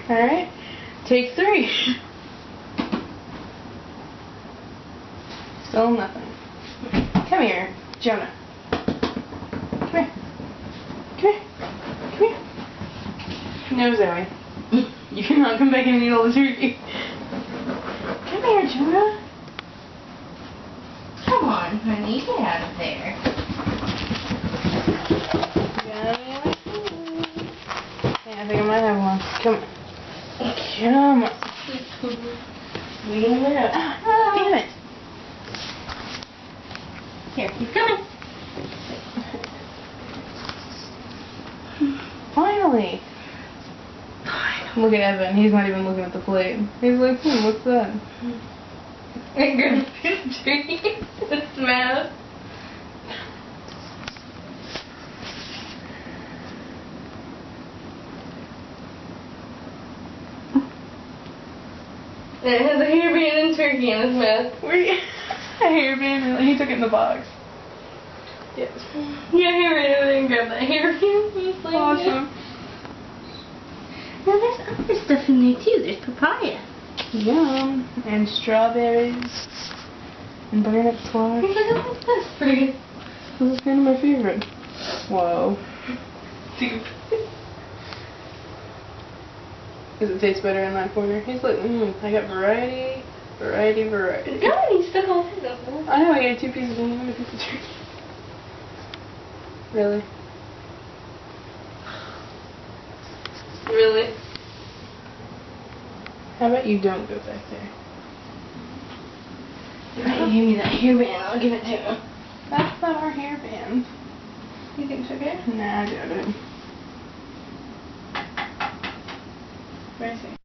Alright, take 3. Still nothing. Come here, Jonah. Come here. Come here. Come here. No, Zoe. You cannot come back and eat all the turkey. Come here, Jonah. Come on, honey, get out of there. Yeah, I think I might have one. Come on. Come on. Wait a minute. Damn it. Here, he's coming. Finally. Look at Evan. He's not even looking at the plate. He's like, what's that? And grabs his tree and smells. And it has a hairband and turkey in his mouth. Where you? A hairband? He took it in the box. Yes. Yeah, hairband and grab that hairband. He's like, Awesome. now there's other stuff in there too. There's papaya. Yum. And strawberries. And banana squash. He's like, oh, what's this fruit? This is kind of my favorite. Whoa. Does it taste better in that corner? He's like, I got variety. No, he's stuck all his up there. I know, I got 2 pieces and 1 piece of turkey. Really? Really? How about you don't go back there? Give me that hairband. I'll give it to him. That's not our hairband. You think it's okay? Nah, I doubt it. Where is he?